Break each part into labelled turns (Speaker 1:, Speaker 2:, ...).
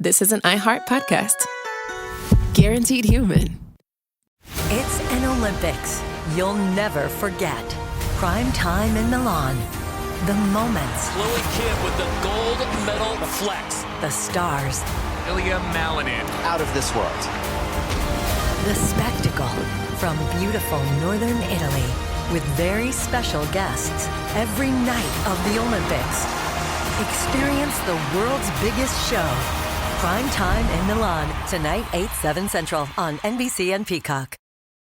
Speaker 1: this is an iHeart podcast. Guaranteed human.
Speaker 2: It's an Olympics you'll never forget. Prime time in Milan. The moments.
Speaker 3: Chloe Kim with the gold medal flex.
Speaker 2: The stars.
Speaker 3: Ilya Malinin.
Speaker 4: Out of this world.
Speaker 2: The spectacle from beautiful northern Italy with very special guests every night of the Olympics. Experience the world's biggest show. Prime time in Milan. Tonight, 8/7 Central on NBC and Peacock.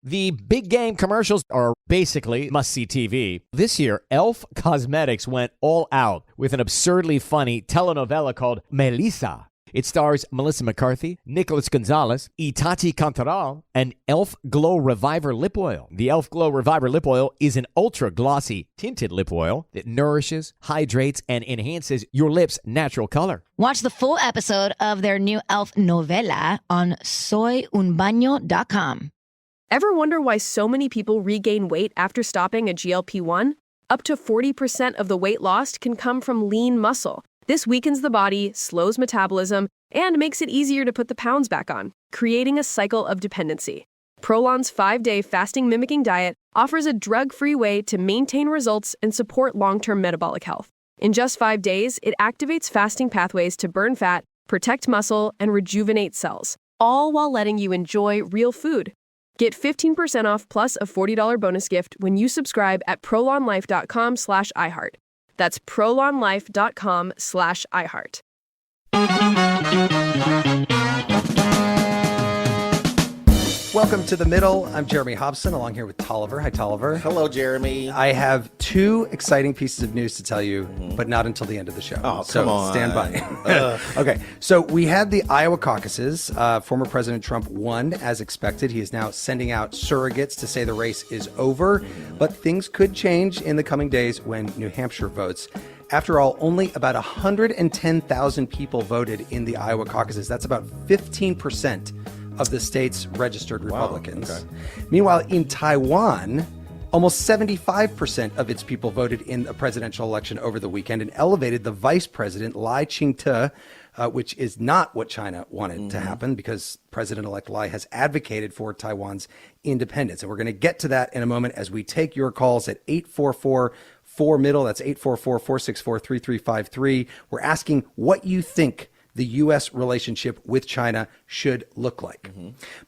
Speaker 5: The big game commercials are basically must-see TV. This year, Elf Cosmetics went all out with an absurdly funny telenovela called Melissa. It stars Melissa McCarthy, Nicholas Gonzalez, Itati Cantoral, and Elf Glow Reviver Lip Oil. The Elf Glow Reviver Lip Oil is an ultra-glossy tinted lip oil that nourishes, hydrates, and enhances your lips' natural color.
Speaker 6: Watch the full episode of their new Elf novela on soyunbaño.com.
Speaker 7: Ever wonder why so many people regain weight after stopping a GLP-1? Up to 40% of the weight lost can come from lean muscle. This weakens the body, slows metabolism, and makes it easier to put the pounds back on, creating a cycle of dependency. Prolon's 5-day fasting-mimicking diet offers a drug-free way to maintain results and support long-term metabolic health. In just 5 days, it activates fasting pathways to burn fat, protect muscle, and rejuvenate cells, all while letting you enjoy real food. Get 15% off plus a $40 bonus gift when you subscribe at prolonlife.com/iHeart. That's prolonlife.com/iHeart.
Speaker 8: Welcome to The Middle. I'm Jeremy Hobson, along here with Tolliver. Hi, Tolliver.
Speaker 4: Hello, Jeremy.
Speaker 8: I have 2 exciting pieces of news to tell you, but not until the end of the show.
Speaker 4: Oh,
Speaker 8: so
Speaker 4: come on.
Speaker 8: Stand by. Okay, so we had the Iowa caucuses. Former President Trump won, as expected. He is now sending out surrogates to say the race is over, but things could change in the coming days when New Hampshire votes. After all, only about 110,000 people voted in the Iowa caucuses. That's about 15% of the state's registered Republicans.
Speaker 4: Wow, okay.
Speaker 8: Meanwhile, in Taiwan, almost 75% of its people voted in a presidential election over the weekend and elevated the vice president, Lai Ching-te, which is not what China wanted to happen because President-elect Lai has advocated for Taiwan's independence. And we're going to get to that in a moment as we take your calls at 844-4MIDDLE. That's 844-464-3353. We're asking what you think the U.S. relationship with China should look like.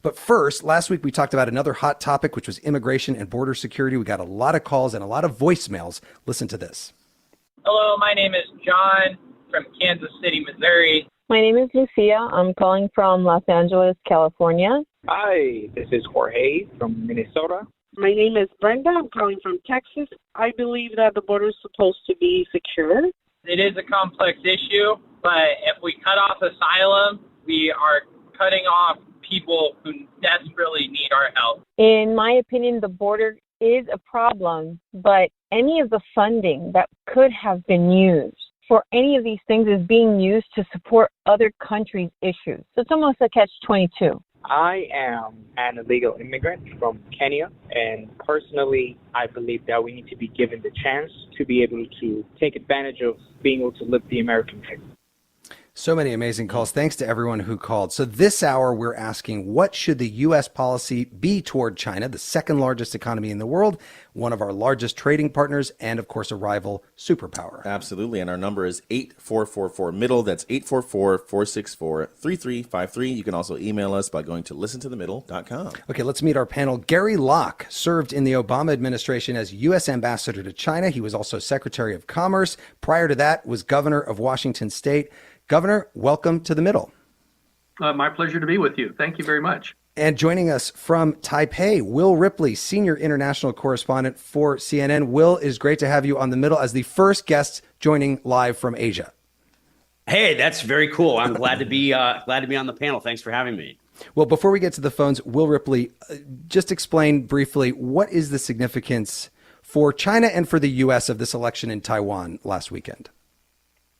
Speaker 8: But first, last week we talked about another hot topic, which was immigration and border security. We got a lot of calls and a lot of voicemails. Listen to this.
Speaker 9: Hello, my name is John from Kansas City, Missouri.
Speaker 10: My name is Lucia. I'm calling from Los Angeles, California.
Speaker 11: Hi, this is Jorge from Minnesota.
Speaker 12: My name is Brenda. I'm calling from Texas. I believe that the border is supposed to be secure.
Speaker 9: It is a complex issue, but if we cut off asylum, we are cutting off people who desperately need our help.
Speaker 10: In my opinion, the border is a problem, but any of the funding that could have been used for any of these things is being used to support other countries' issues. So it's almost a catch-22.
Speaker 11: I am an illegal immigrant from Kenya, and personally, I believe that we need to be given the chance to be able to take advantage of being able to live the American dream.
Speaker 8: So many amazing calls. Thanks to everyone who called. So this hour, we're asking, what should the U.S. policy be toward China, the second largest economy in the world, one of our largest trading partners, and of course, a rival superpower?
Speaker 4: Absolutely. And our number is 8444-MIDDLE. That's 844-464-3353. You can also email us by going to listentothemiddle.com.
Speaker 8: Okay, let's meet our panel. Gary Locke served in the Obama administration as U.S. ambassador to China. He was also Secretary of Commerce. Prior to that, was governor of Washington State. Governor, welcome to The Middle.
Speaker 13: My pleasure to be with you. Thank you very much.
Speaker 8: And joining us from Taipei, Will Ripley, senior international correspondent for CNN. Will, it is great to have you on The Middle as the first guest joining live from Asia.
Speaker 14: Hey, that's very cool. I'm glad to be on the panel. Thanks for having me.
Speaker 8: Well, before we get to the phones, Will Ripley, just explain briefly, what is the significance for China and for the U.S. of this election in Taiwan last weekend?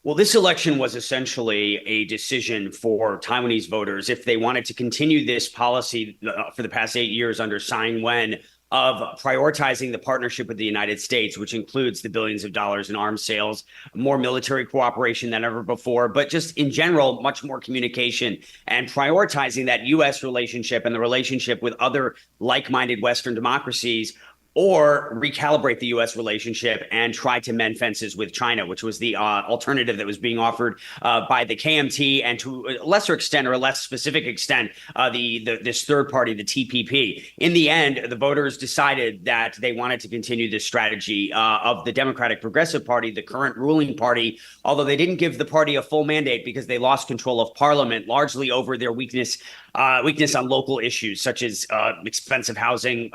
Speaker 14: Well, this election was essentially a decision for Taiwanese voters if they wanted to continue this policy for the past 8 years under Tsai Ing-wen of prioritizing the partnership with the United States, which includes the billions of dollars in arms sales, more military cooperation than ever before, but just in general, much more communication and prioritizing that U.S. relationship and the relationship with other like-minded Western democracies, or recalibrate the U.S. relationship and try to mend fences with China, which was the alternative that was being offered by the KMT, and to a lesser extent or a less specific extent, this third party, the TPP. In the end, the voters decided that they wanted to continue this strategy of the Democratic Progressive Party, the current ruling party, although they didn't give the party a full mandate because they lost control of parliament, largely over their weakness on local issues such as expensive housing,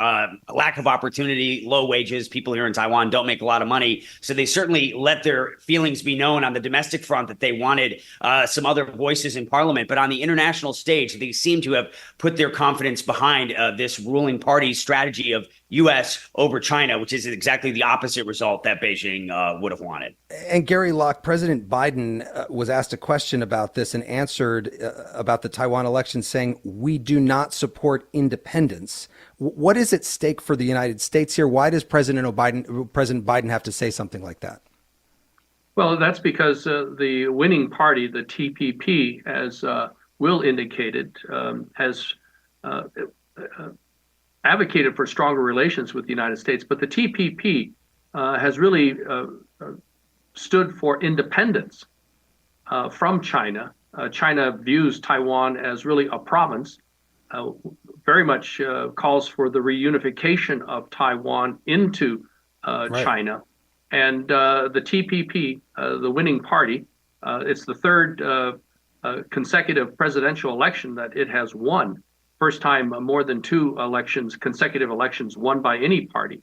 Speaker 14: lack of opportunity, low wages. People here in Taiwan don't make a lot of money. So they certainly let their feelings be known on the domestic front that they wanted some other voices in parliament. But on the international stage, they seem to have put their confidence behind this ruling party's strategy of U.S. over China, which is exactly the opposite result that Beijing would have wanted.
Speaker 8: And Gary Locke, President Biden was asked a question about this and answered about the Taiwan election, saying, "We do not support independence." What is at stake for the United States here? Why does President Biden have to say something like that?
Speaker 13: Well, that's because the winning party, the TPP, as Will indicated, has advocated for stronger relations with the United States. But the TPP has really stood for independence from China. China views Taiwan as really a province, very much calls for the reunification of Taiwan into China. And the TPP, the winning party, it's the third consecutive presidential election that it has won. First time more than two consecutive elections won by any party.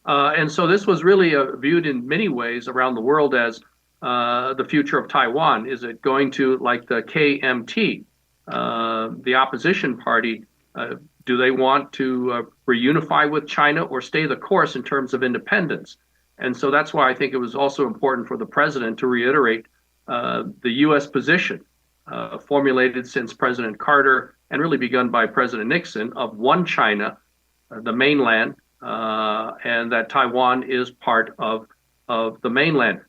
Speaker 13: And so this was really viewed in many ways around the world as the future of Taiwan. Is it going to, like the KMT, the opposition party, do they want to reunify with China or stay the course in terms of independence? And so that's why I think it was also important for the president to reiterate the U.S. position formulated since President Carter and really begun by President Nixon of one China, the mainland, and that Taiwan is part of the mainland.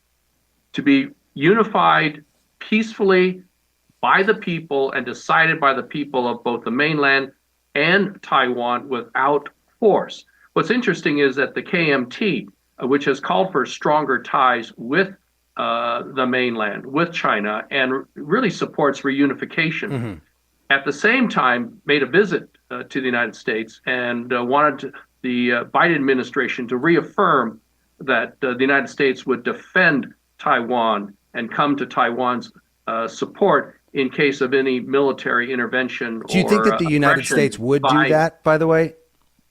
Speaker 13: To be unified peacefully by the people and decided by the people of both the mainland and Taiwan without force. What's interesting is that the KMT, which has called for stronger ties with the mainland, with China, and really supports reunification, at the same time made a visit to the United States and wanted the Biden administration to reaffirm that the United States would defend Taiwan and come to Taiwan's support in case of any military intervention.
Speaker 8: Do you think that the United States would do that, by the way?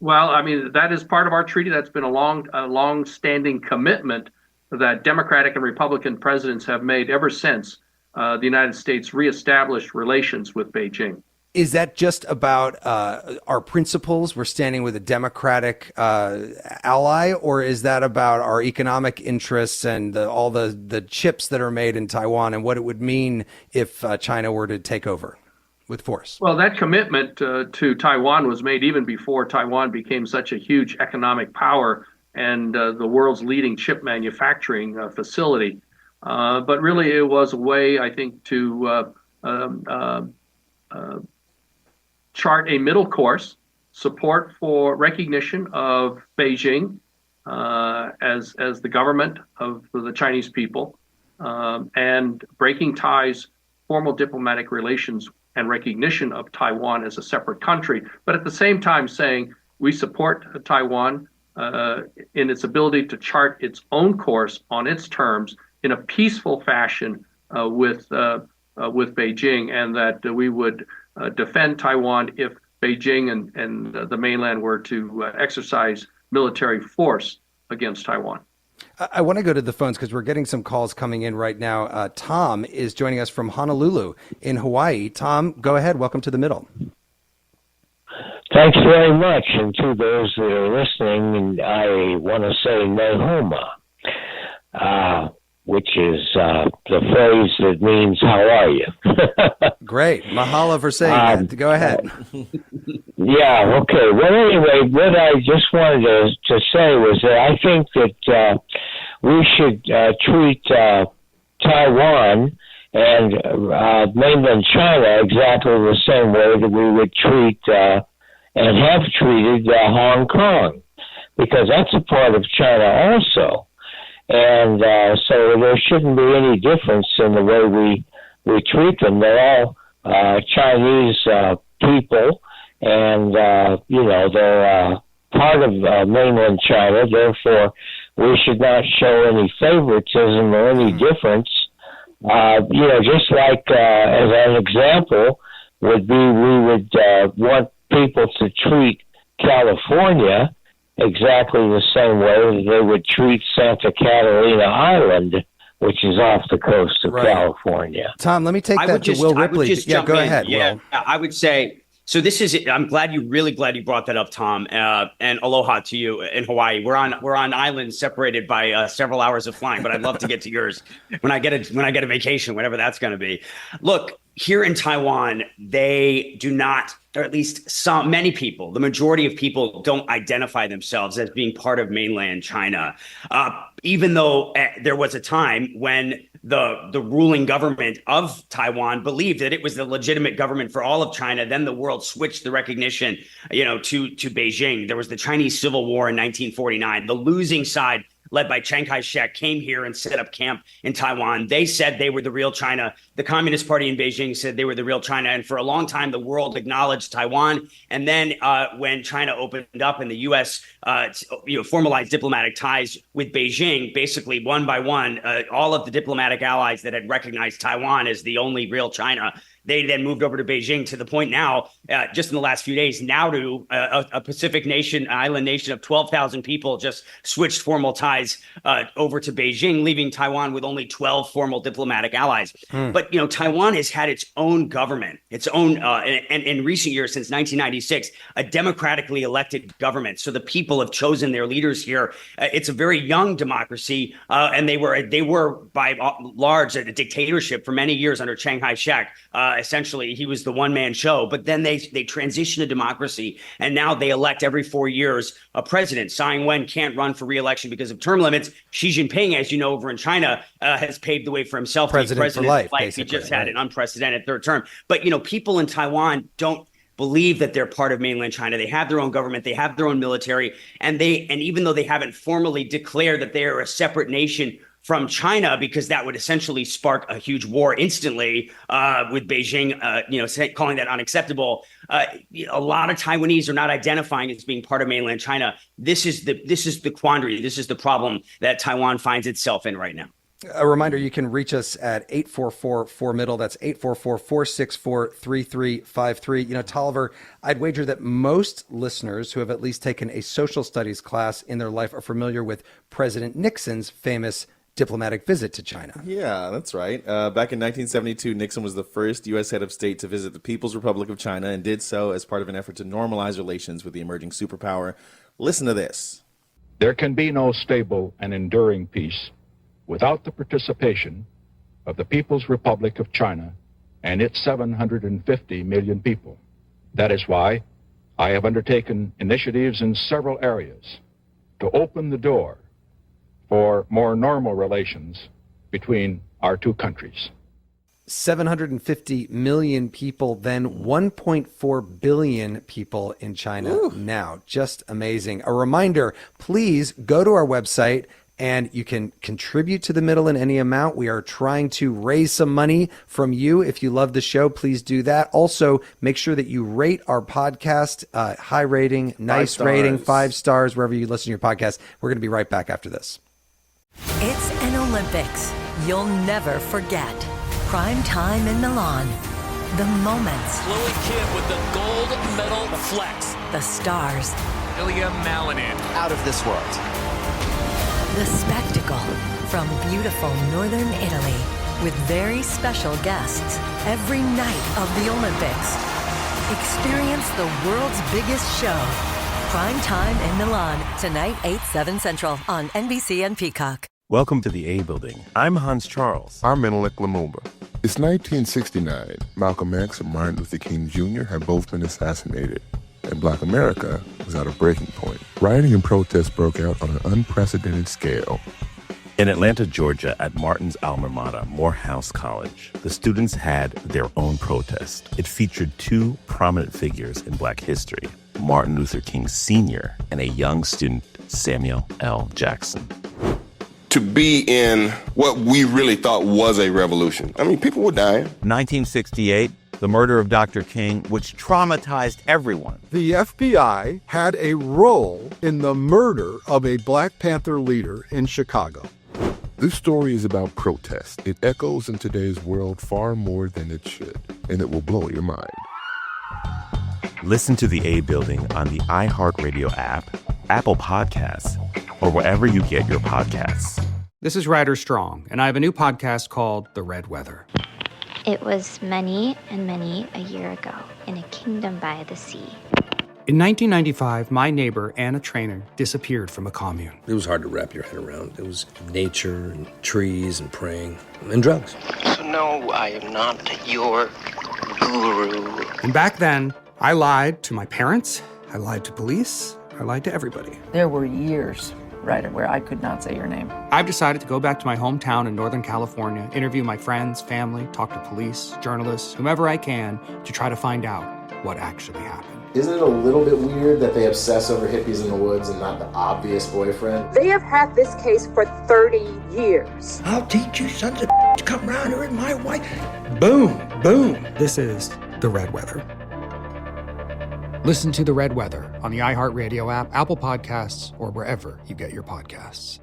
Speaker 13: Well, I mean, that is part of our treaty. That's been a long-standing commitment that Democratic and Republican presidents have made ever since the United States reestablished relations with Beijing.
Speaker 8: Is that just about our principles? We're standing with a Democratic ally, or is that about our economic interests and all the chips that are made in Taiwan and what it would mean if China were to take over with force?
Speaker 13: Well, that commitment to Taiwan was made even before Taiwan became such a huge economic power and the world's leading chip manufacturing facility. But really, it was a way, I think, to chart a middle course, support for recognition of Beijing as the government of the Chinese people, and breaking ties, formal diplomatic relations, and recognition of Taiwan as a separate country. But at the same time saying we support Taiwan in its ability to chart its own course on its terms in a peaceful fashion with Beijing, and that we would defend Taiwan if Beijing and the mainland were to exercise military force against Taiwan.
Speaker 8: I want to go to the phones because we're getting some calls coming in right now. Tom is joining us from Honolulu in Hawaii. Tom, go ahead. Welcome to The Middle.
Speaker 15: Thanks very much. And to those that are listening, I want to say Nehoma, which is the phrase that means, how are you?
Speaker 8: Great. Mahalo for saying that. Go ahead.
Speaker 15: Yeah, okay. Well, anyway, what I just wanted to say was that I think that we should treat Taiwan and mainland China exactly the same way that we would treat and have treated Hong Kong, because that's a part of China also. And so there shouldn't be any difference in the way we treat them. They're all Chinese people, and, they're part of mainland China. Therefore, we should not show any favoritism or any difference. Just like as an example would be, we would want people to treat California exactly the same way that they would treat Santa Catalina Island, which is off the coast of California.
Speaker 8: Tom, let me take that to Will Ripley.
Speaker 14: Yeah,
Speaker 8: go ahead,
Speaker 14: yeah,
Speaker 8: Will.
Speaker 14: I would say, so this is, I'm really glad you brought that up, Tom, and aloha to you in Hawaii. We're on islands separated by several hours of flying, but I'd love to get to yours when I get a vacation, whatever that's going to be. Look, here in Taiwan, they do not, or at least many people, the majority of people don't identify themselves as being part of mainland China, even though there was a time when the ruling government of Taiwan believed that it was the legitimate government for all of China. Then the world switched the recognition, to Beijing. There was the Chinese Civil War in 1949. The losing side, led by Chiang Kai-shek, came here and set up camp in Taiwan. They said they were the real China. The Communist Party in Beijing said they were the real China. And for a long time, the world acknowledged Taiwan. And then when China opened up and the U.S. Formalized diplomatic ties with Beijing, basically one by one, all of the diplomatic allies that had recognized Taiwan as the only real China, they then moved over to Beijing, to the point now, just in the last few days, now to a Pacific nation, island nation of 12,000 people just switched formal ties over to Beijing, leaving Taiwan with only 12 formal diplomatic allies. But, Taiwan has had its own government, its own, and in recent years, since 1996, a democratically elected government. So the people have chosen their leaders here. It's a very young democracy, and they were by large a dictatorship for many years under Chiang Kai-shek. Essentially, he was the one-man show, but then they transitioned to democracy, and now they elect every 4 years a president. Tsai Ing-wen can't run for re-election because of term limits. Xi Jinping, as you know, over in China, has paved the way for himself to be president for life. He just had an unprecedented third term. But, people in Taiwan don't believe that they're part of mainland China. They have their own government, they have their own military, and even though they haven't formally declared that they are a separate nation from China, because that would essentially spark a huge war instantly with Beijing, calling that unacceptable. A lot of Taiwanese are not identifying as being part of mainland China. This is the quandary. This is the problem that Taiwan finds itself in right now.
Speaker 8: A reminder, you can reach us at 844-4MIDDLE. That's 844-464-3353. Tolliver, I'd wager that most listeners who have at least taken a social studies class in their life are familiar with President Nixon's famous diplomatic visit to China.
Speaker 4: Yeah, that's right. Back in 1972, Nixon was the first U.S. head of state to visit the People's Republic of China, and did so as part of an effort to normalize relations with the emerging superpower. Listen to this.
Speaker 16: There can be no stable and enduring peace without the participation of the People's Republic of China and its 750 million people. That is why I have undertaken initiatives in several areas to open the door for more normal relations between our two countries.
Speaker 8: 750 million people, then 1.4 billion people in China now. Just amazing. A reminder, please go to our website and you can contribute to the middle in any amount. We are trying to raise some money from you. If you love the show, please do that. Also, make sure that you rate our podcast, high rating, nice rating, 5 stars, wherever you listen to your podcast. We're going to be right back after this.
Speaker 2: It's an Olympics you'll never forget. Prime time in Milan. The moments.
Speaker 3: Chloe Kim with the gold medal flex.
Speaker 2: The stars.
Speaker 3: Ilya Malinin.
Speaker 17: Out of this world.
Speaker 2: The spectacle from beautiful northern Italy with very special guests every night of the Olympics. Experience the world's biggest show. Prime time in Milan, tonight 8/7 Central on NBC and Peacock.
Speaker 18: Welcome to the A Building. I'm Hans Charles.
Speaker 19: I'm Menelik Lumumba. It's 1969. Malcolm X and Martin Luther King Jr. have both been assassinated. and Black America was at a breaking point. Rioting and protests broke out on an unprecedented scale.
Speaker 18: In Atlanta, Georgia, at Martin's alma mater, Morehouse College, the students had their own protest. It featured two prominent figures in Black history, Martin Luther King Sr. and a young student, Samuel L. Jackson.
Speaker 17: To be in what we really thought was a revolution. I mean, people were dying.
Speaker 20: 1968, the murder of Dr. King, which traumatized everyone.
Speaker 21: The FBI had a role in the murder of a Black Panther leader in Chicago.
Speaker 19: This story is about protest. It echoes in today's world far more than it should, and it will blow your mind.
Speaker 18: Listen to The A Building on the iHeartRadio app, Apple Podcasts, or wherever you get your podcasts.
Speaker 22: This is Ryder Strong, and I have a new podcast called The Red Weather.
Speaker 23: It was many and many a year ago in a kingdom by the sea.
Speaker 22: In 1995, my neighbor, Anna Trainer, disappeared from a commune.
Speaker 24: It was hard to wrap your head around. It was nature and trees and praying and drugs.
Speaker 25: So no, I am not your guru.
Speaker 22: And back then, I lied to my parents, I lied to police, I lied to everybody.
Speaker 26: There were years, Ryder, where I could not say your name.
Speaker 22: I've decided to go back to my hometown in Northern California, interview my friends, family, talk to police, journalists, whomever I can, to try to find out what actually happened.
Speaker 4: Isn't it a little bit weird that they obsess over hippies in the woods and not the obvious boyfriend?
Speaker 27: They have had this case for 30 years.
Speaker 24: I'll teach you sons of to come around here and my wife. Boom, boom.
Speaker 22: This is The Red Weather. Listen to The Red Weather on the iHeartRadio app, Apple Podcasts, or wherever you get your podcasts.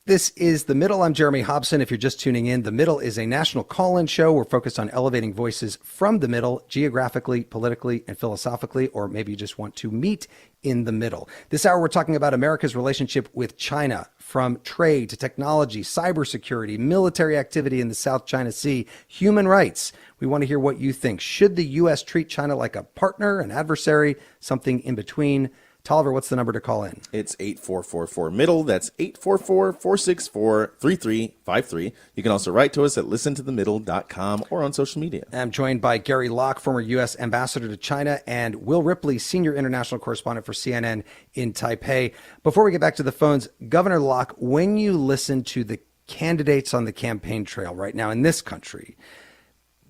Speaker 8: This is The Middle. I'm Jeremy Hobson. If you're just tuning in, The Middle is a national call-in show. We're focused on elevating voices from the middle, geographically, politically, and philosophically, or maybe you just want to meet in the middle. This hour, we're talking about America's relationship with China, from trade to technology, cybersecurity, military activity in the South China Sea, human rights. We want to hear what you think. Should the U.S. treat China like a partner, an adversary, something in between? Tolliver, what's the number to call in?
Speaker 4: It's 8444-MIDDLE. That's 844-464-3353. You can also write to us at listentothemiddle.com or on social media.
Speaker 8: I'm joined by Gary Locke, former U.S. ambassador to China, and Will Ripley, senior international correspondent for CNN in Taipei. Before we get back to the phones, Governor Locke, when you listen to the candidates on the campaign trail right now in this country,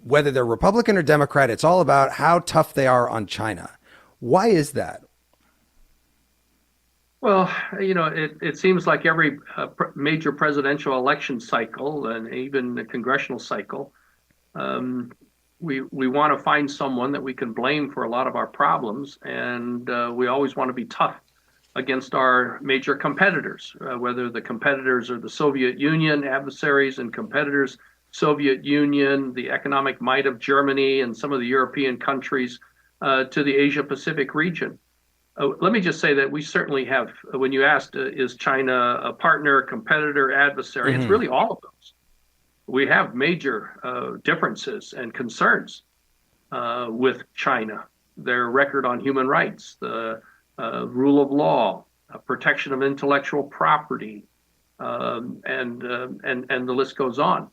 Speaker 8: whether they're Republican or Democrat, it's all about how tough they are on China. Why is that?
Speaker 13: Well, you know, it seems like every major presidential election cycle and even the congressional cycle, we want to find someone that we can blame for a lot of our problems. And we always want to be tough against our major competitors, whether the competitors are the Soviet Union, adversaries and competitors, Soviet Union, the economic might of Germany and some of the European countries, to the Asia Pacific region. Let me just say that we certainly have, when you asked, is China a partner, competitor, adversary, It's really all of those. We have major differences and concerns with China, their record on human rights, the rule of law, protection of intellectual property, and the list goes on.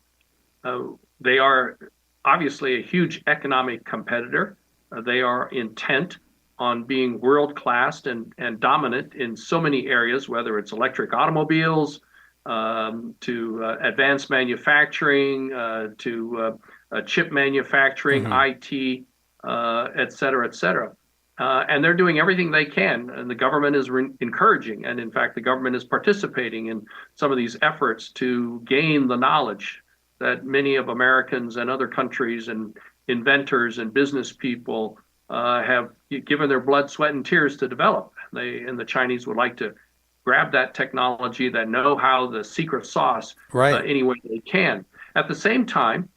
Speaker 13: They are obviously a huge economic competitor. They are intent on being world-class and dominant in so many areas, whether it's electric automobiles, to advanced manufacturing, to chip manufacturing, IT, et cetera, et cetera. And they're doing everything they can, and the government is encouraging, and in fact, the government is participating in some of these efforts to gain the knowledge that many of Americans and other countries and inventors and business people have given their blood, sweat, and tears to develop. And the Chinese would like to grab that technology, that know-how, the secret sauce, any way they can. At the same time,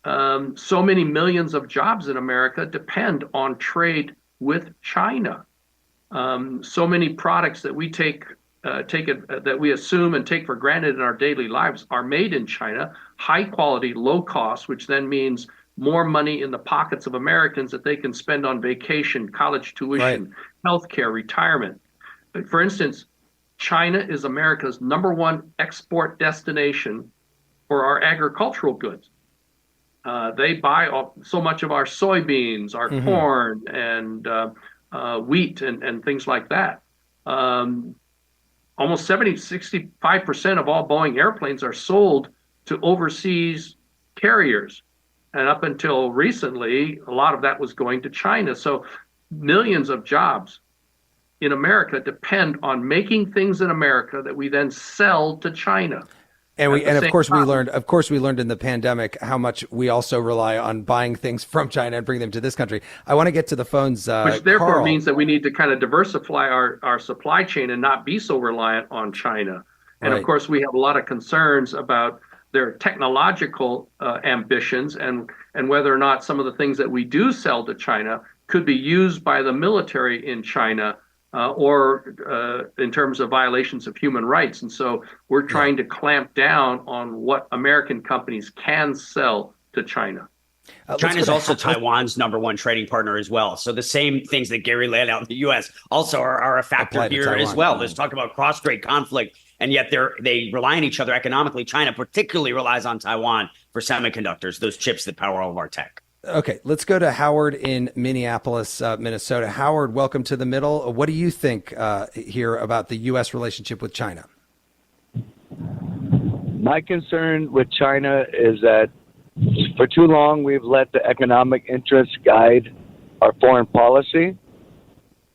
Speaker 13: so many millions of jobs in America depend on trade with China. So many products that we that we assume and take for granted in our daily lives are made in China, high quality, low cost, which then means more money in the pockets of Americans that they can spend on vacation, college tuition, healthcare, retirement. For instance, China is America's #1 export destination for our agricultural goods. They buy so much of our soybeans, our corn, and wheat, and things like that. Almost 65% of all Boeing airplanes are sold to overseas carriers. And up until recently, a lot of that was going to China. So millions of jobs in America depend on making things in America that we then sell to China.
Speaker 8: And of course we learned in the pandemic how much we also rely on buying things from China and bring them to this country. I want to get to the phones.
Speaker 13: Which therefore
Speaker 8: Carl.
Speaker 13: means that we need to kind of diversify our supply chain and not be so reliant on China. And
Speaker 8: Right.
Speaker 13: of course, we have a lot of concerns about their technological ambitions and whether or not some of the things that we do sell to China could be used by the military in China or in terms of violations of human rights. And so we're trying to clamp down on what American companies can sell to China.
Speaker 14: China is also Taiwan's number one trading partner as well. So the same things that Gary laid out in the U.S. also are a factor
Speaker 8: Apply to
Speaker 14: here as
Speaker 8: Taiwan.
Speaker 14: well. There's talk about cross-strait conflict, and yet they rely on each other economically. China particularly relies on Taiwan for semiconductors, those chips that power all of our tech.
Speaker 8: Okay, let's go to Howard in Minneapolis, Minnesota. Howard, welcome to the middle. What do you think here about the U.S. relationship with China?
Speaker 1: My concern with China is that for too long we've let the economic interests guide our foreign policy.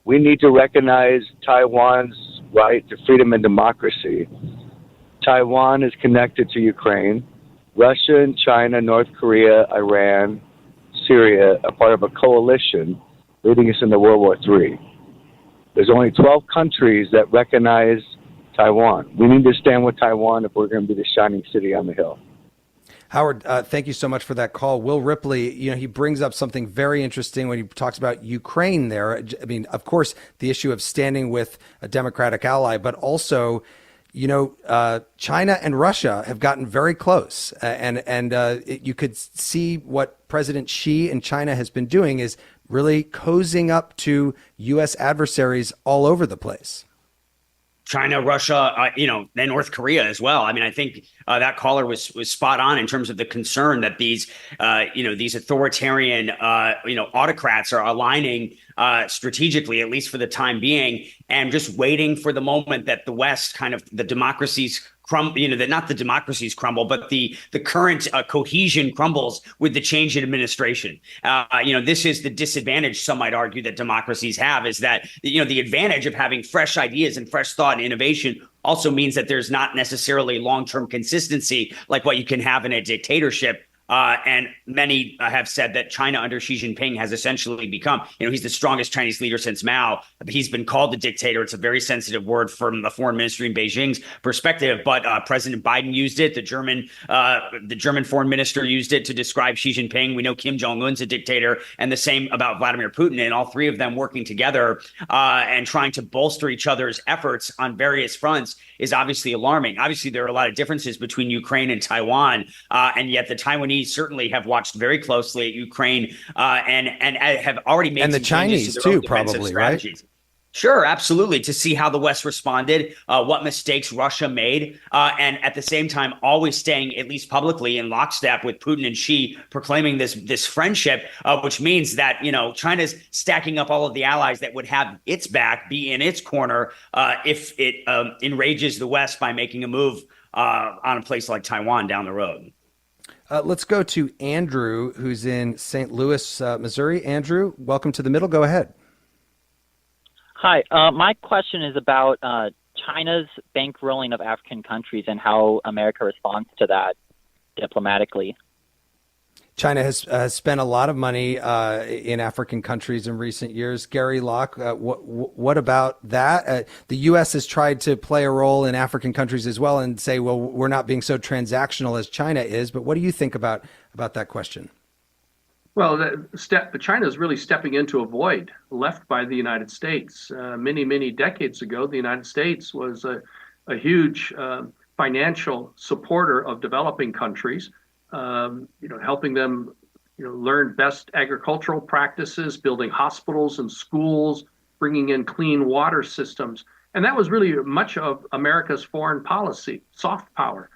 Speaker 1: We need to recognize Taiwan's right to freedom and democracy. Taiwan is connected to Ukraine. Russia and China, North Korea, Iran, Syria are part of a coalition leading us into World War III. There's only 12 countries that recognize Taiwan. We need to stand with Taiwan if we're going to be the shining city on the hill.
Speaker 8: Howard, thank you so much for that call. Will Ripley, he brings up something very interesting when he talks about Ukraine there. I mean, of course, the issue of standing with a democratic ally, but also, China and Russia have gotten very close. You could see what President Xi in China has been doing is really cozying up to U.S. adversaries all over the place.
Speaker 14: China, Russia, and North Korea as well. I mean, I think that caller was spot on in terms of the concern that these authoritarian, autocrats are aligning strategically, at least for the time being, and just waiting for the moment that the West the democracies that not the democracies crumble, but the current cohesion crumbles with the change in administration. This is the disadvantage, some might argue, that democracies have, is that, the advantage of having fresh ideas and fresh thought and innovation also means that there's not necessarily long-term consistency like what you can have in a dictatorship. And many have said that China under Xi Jinping has essentially become, he's the strongest Chinese leader since Mao. He's been called a dictator. It's a very sensitive word from the foreign ministry in Beijing's perspective. But President Biden used it. The German foreign minister used it to describe Xi Jinping. We know Kim Jong-un's a dictator, and the same about Vladimir Putin. And all three of them working together and trying to bolster each other's efforts on various fronts is obviously alarming. Obviously, there are a lot of differences between Ukraine and Taiwan, and yet the Taiwanese certainly have watched very closely at Ukraine and have already made
Speaker 8: and the
Speaker 14: some
Speaker 8: Chinese
Speaker 14: to their own
Speaker 8: too,
Speaker 14: defensive
Speaker 8: probably,
Speaker 14: strategies.
Speaker 8: right?
Speaker 14: Sure, absolutely. To see how the West responded, what mistakes Russia made, and at the same time, always staying, at least publicly, in lockstep with Putin and Xi, proclaiming this friendship, which means that, China's stacking up all of the allies that would have its back, be in its corner, if it enrages the West by making a move on a place like Taiwan down the road.
Speaker 8: Let's go to Andrew, who's in St. Louis, Missouri. Andrew, welcome to the middle. Go ahead.
Speaker 5: Hi. My question is about China's bankrolling of African countries and how America responds to that diplomatically.
Speaker 8: China has spent a lot of money in African countries in recent years. Gary Locke, what about that? The U.S. has tried to play a role in African countries as well and say, well, we're not being so transactional as China is. But what do you think about that question?
Speaker 13: Well, China is really stepping into a void left by the United States. Many decades ago, the United States was a huge financial supporter of developing countries. Helping them, learn best agricultural practices, building hospitals and schools, bringing in clean water systems. And that was really much of America's foreign policy, soft power,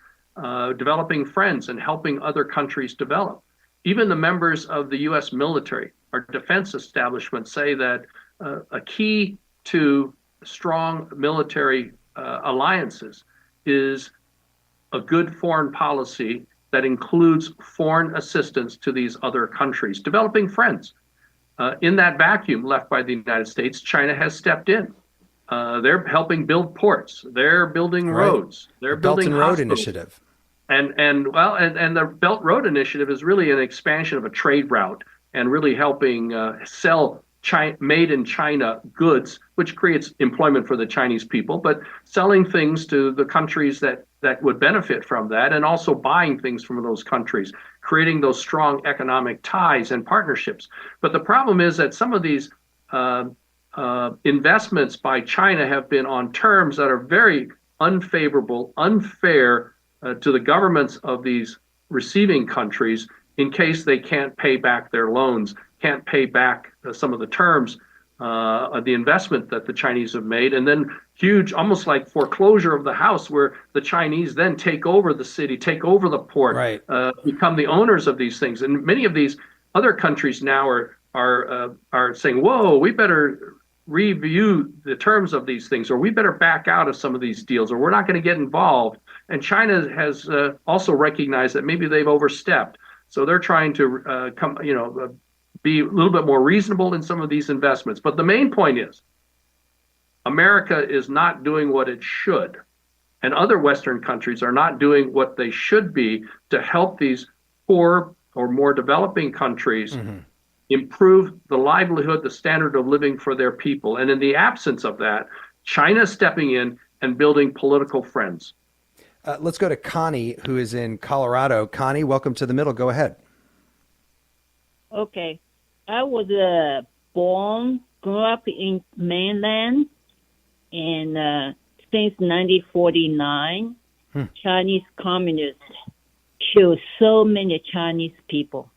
Speaker 13: developing friends and helping other countries develop. even the members of the U.S. military, our defense establishment, say that a key to strong military alliances is a good foreign policy that includes foreign assistance to these other countries, developing friends. In that vacuum left by the United States, China has stepped in. They're helping build ports. They're building roads. They're building
Speaker 8: Belt and Road
Speaker 13: hospitals.
Speaker 8: Initiative.
Speaker 13: And the Belt Road Initiative is really an expansion of a trade route and really helping sell made in China goods, which creates employment for the Chinese people, but selling things to the countries that would benefit from that, and also buying things from those countries, creating those strong economic ties and partnerships. But the problem is that some of these investments by China have been on terms that are very unfavorable, unfair to the governments of these receiving countries in case they can't pay back their loans, can't pay back some of the terms of the investment that the Chinese have made, and then huge, almost like foreclosure of the house, where the Chinese then take over the city, take over the port, become the owners of these things. And many of these other countries now are saying, whoa, we better review the terms of these things, or we better back out of some of these deals, or we're not going to get involved. And China has also recognized that maybe they've overstepped. So they're trying to be a little bit more reasonable in some of these investments. But the main point is, America is not doing what it should, and other Western countries are not doing what they should be to help these poor or more developing countries improve the livelihood, the standard of living for their people. And in the absence of that, China stepping in and building political friends.
Speaker 8: Let's go to Connie, who is in Colorado. Connie, welcome to The Middle. Go ahead.
Speaker 6: Okay. I was grew up in mainland, and since 1949, Chinese communists killed so many Chinese people.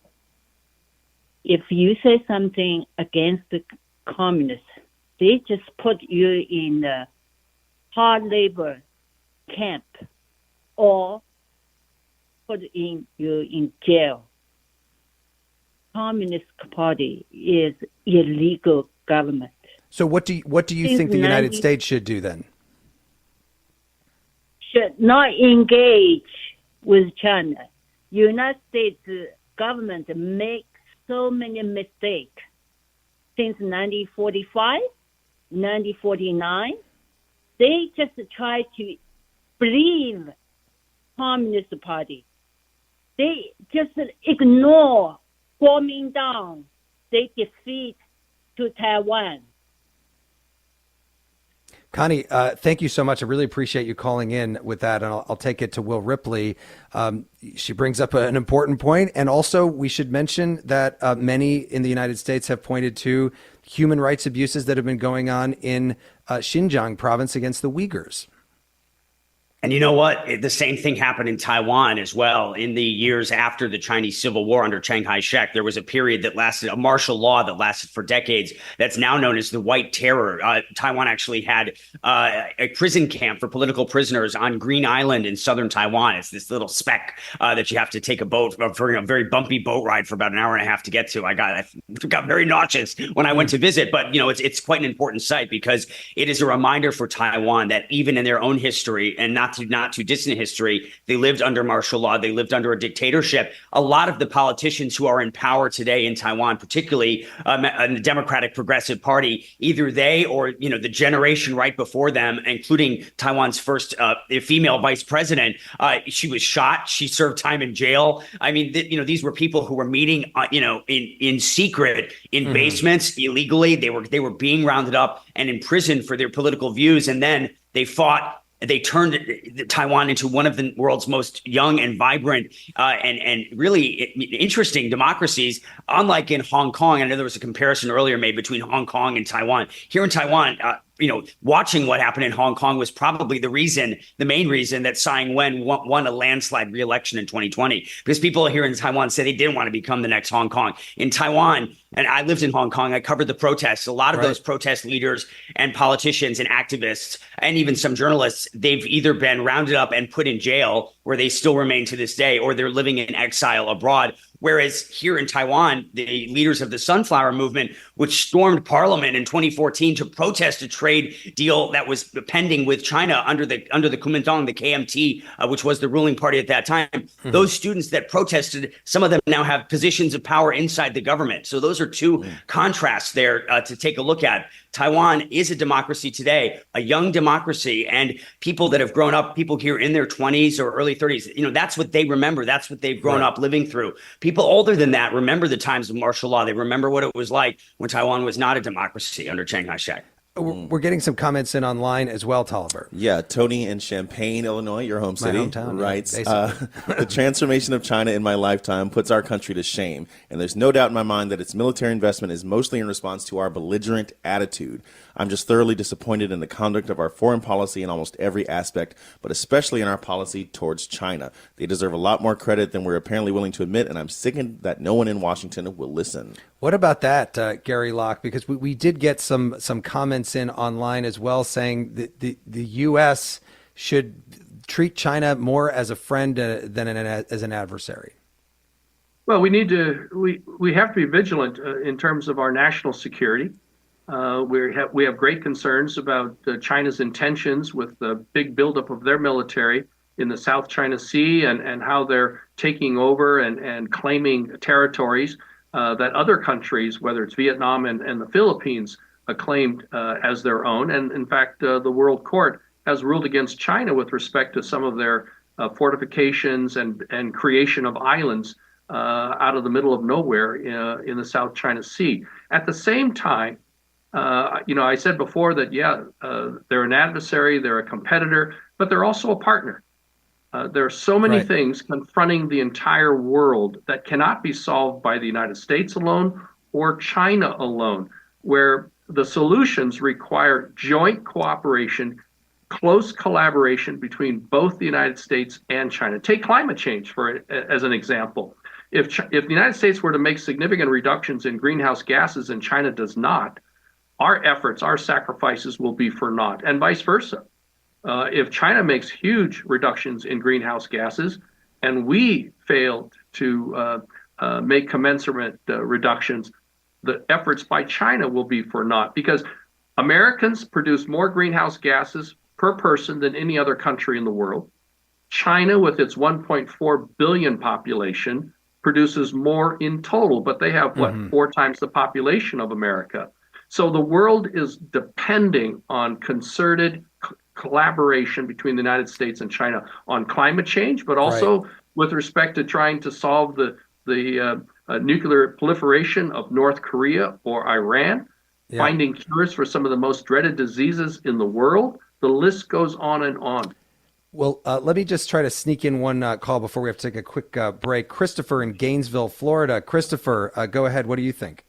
Speaker 6: If you say something against the communists, they just put you in the hard labor camp or put you in jail. Communist Party is illegal government.
Speaker 8: So what do you think the United States should do then?
Speaker 6: Should not engage with China. United States government makes so many mistakes since 1945, 1949. They just try to believe Communist Party. They just ignore Kuomintang. They defeat to Taiwan.
Speaker 8: Connie, thank you so much. I really appreciate you calling in with that, and I'll take it to Will Ripley. She brings up an important point, and also we should mention that many in the United States have pointed to human rights abuses that have been going on in Xinjiang province against the Uyghurs.
Speaker 14: And you know what? The same thing happened in Taiwan as well. In the years after the Chinese Civil War under Chiang Kai-shek, there was a period that lasted, a martial law that lasted for decades, that's now known as the White Terror. Taiwan actually had a prison camp for political prisoners on Green Island in southern Taiwan. It's this little speck that you have to take a boat for a very bumpy boat ride for about an hour and a half to get to. I got very nauseous when I went to visit, but it's quite an important site because it is a reminder for Taiwan that even in their own history, and not too distant history, they lived under martial law. They lived under a dictatorship. A lot of the politicians who are in power today in Taiwan, particularly the Democratic Progressive Party, either they or the generation right before them, including Taiwan's first female vice president, she was shot. She served time in jail. I mean, these were people who were meeting, in secret in basements illegally. They were being rounded up and imprisoned for their political views, and then they fought. They turned Taiwan into one of the world's most young and vibrant and really interesting democracies, unlike in Hong Kong. I know there was a comparison earlier made between Hong Kong and Taiwan. Here in Taiwan, watching what happened in Hong Kong was probably the main reason that Tsai Ing-wen won a landslide re-election in 2020, because people here in Taiwan said they didn't want to become the next Hong Kong. In Taiwan, and I lived in Hong Kong, I covered the protests. A lot of those protest leaders and politicians and activists, and even some journalists, they've either been rounded up and put in jail, where they still remain to this day, or they're living in exile abroad, Whereas here in Taiwan, the leaders of the Sunflower Movement, which stormed parliament in 2014 to protest a trade deal that was pending with China under the Kuomintang, the KMT, which was the ruling party at that time, those students that protested, some of them now have positions of power inside the government. So those are two contrasts there to take a look at. Taiwan is a democracy today, a young democracy, and people that have grown up, people here in their 20s or early 30s, that's what they remember. That's what they've grown up living through. People older than that remember the times of martial law. They remember what it was like when Taiwan was not a democracy under Chiang Kai-shek.
Speaker 8: We're getting some comments in online as well, Tolliver.
Speaker 4: Yeah, Tony in Champaign, Illinois, your home city,
Speaker 8: hometown,
Speaker 4: writes, the transformation of China in my lifetime puts our country to shame, and there's no doubt in my mind that its military investment is mostly in response to our belligerent attitude. I'm just thoroughly disappointed in the conduct of our foreign policy in almost every aspect, but especially in our policy towards China. They deserve a lot more credit than we're apparently willing to admit, and I'm sickened that no one in Washington will listen.
Speaker 8: What about that, Gary Locke? Because we did get some comments in online as well saying that the U.S. should treat China more as a friend than as an adversary.
Speaker 13: Well, we have to be vigilant in terms of our national security. We have great concerns about China's intentions with the big buildup of their military in the South China Sea and how they're taking over and claiming territories that other countries, whether it's Vietnam and the Philippines, claimed as their own. And in fact, the World Court has ruled against China with respect to some of their fortifications and creation of islands out of the middle of nowhere in the South China Sea. At the same time, I said before that, they're an adversary, they're a competitor, but they're also a partner. There are so many things confronting the entire world that cannot be solved by the United States alone or China alone, where the solutions require joint cooperation, close collaboration between both the United States and China. Take climate change as an example. If the United States were to make significant reductions in greenhouse gases and China does not, our efforts, our sacrifices will be for naught, and vice versa. If China makes huge reductions in greenhouse gases and we fail to make commensurate reductions, the efforts by China will be for naught, because Americans produce more greenhouse gases per person than any other country in the world. China, with its 1.4 billion population, produces more in total, but they have, 4 times the population of America. So the world is depending on concerted collaboration between the United States and China on climate change, but also with respect to trying to solve the nuclear proliferation of North Korea or Iran, finding cures for some of the most dreaded diseases in the world. The list goes on and on.
Speaker 8: Well, let me just try to sneak in one call before we have to take a quick break. Christopher in Gainesville, Florida. Christopher, go ahead. What do you think?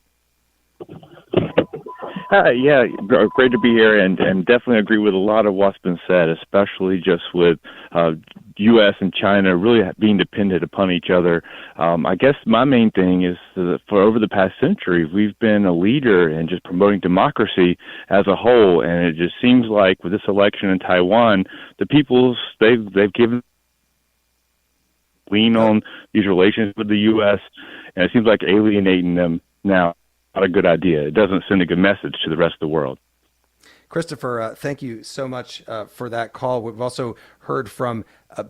Speaker 7: Yeah, great to be here, and definitely agree with a lot of what's been said, especially just with U.S. and China really being dependent upon each other. I guess my main thing is that for over the past century, we've been a leader in just promoting democracy as a whole, and it just seems like with this election in Taiwan, the people's they've given lean on these relations with the U.S., and it seems like alienating them now. Not a good idea. It doesn't send a good message to the rest of the world.
Speaker 8: Christopher, thank you so much for that call. We've also heard from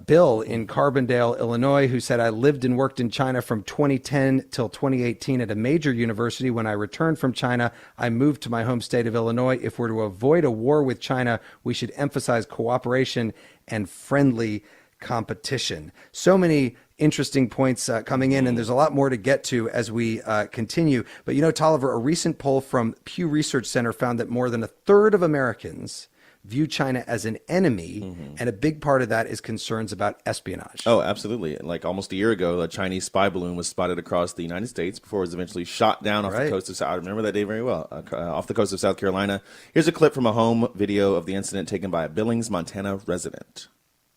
Speaker 8: Bill in Carbondale, Illinois, who said, I lived and worked in China from 2010 till 2018 at a major university. When I returned from China, I moved to my home state of Illinois. If we're to avoid a war with China, we should emphasize cooperation and friendly competition. So many interesting points coming in, and there's a lot more to get to as we continue. But Tolliver, a recent poll from Pew Research Center found that more than a third of Americans view China as an enemy, and a big part of that is concerns about espionage.
Speaker 4: Oh, absolutely. Like almost a year ago, a Chinese spy balloon was spotted across the United States before it was eventually shot down off the coast of South. I remember that day very well, off the coast of South Carolina. Here's a clip from a home video of the incident taken by a Billings, Montana resident.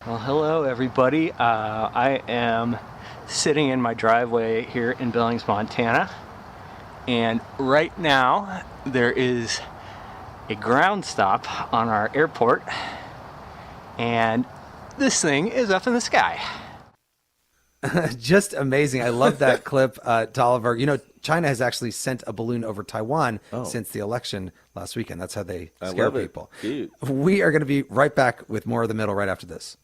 Speaker 9: Well, hello, everybody. I am sitting in my driveway here in Billings, Montana, and right now there is a ground stop on our airport, and this thing is up in the sky.
Speaker 8: Just amazing. I love that clip, Tolliver. You know, China has actually sent a balloon over Taiwan since the election last weekend. That's how they scare people. We are going to be right back with more of The Middle right after this.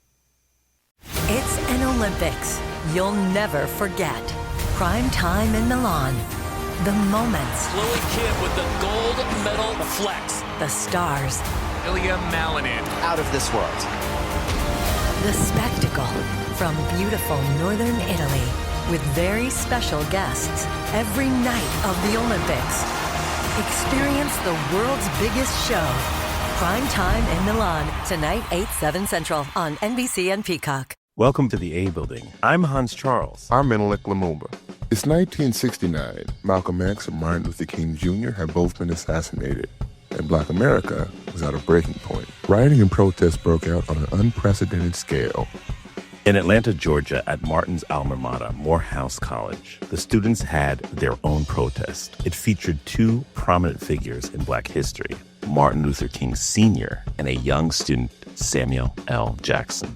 Speaker 2: It's an Olympics you'll never forget. Prime time in Milan. The moments.
Speaker 3: Chloe Kim with the gold medal flex.
Speaker 2: The stars.
Speaker 3: Ilya Malinin.
Speaker 10: Out of this world.
Speaker 2: The spectacle. From beautiful northern Italy, with very special guests every night of the Olympics. Experience the world's biggest show. Prime time in Milan, tonight 8/7 Central on NBC and Peacock.
Speaker 18: Welcome to the A Building. I'm Hans Charles.
Speaker 19: I'm Menelik Lumumba. It's 1969. Malcolm X and Martin Luther King Jr. have both been assassinated, and Black America was at a breaking point. Rioting and protests broke out on an unprecedented scale.
Speaker 18: In Atlanta, Georgia, at Martin's alma mater, Morehouse College, the students had their own protest. It featured two prominent figures in Black history, Martin Luther King Sr. and a young student, Samuel L. Jackson.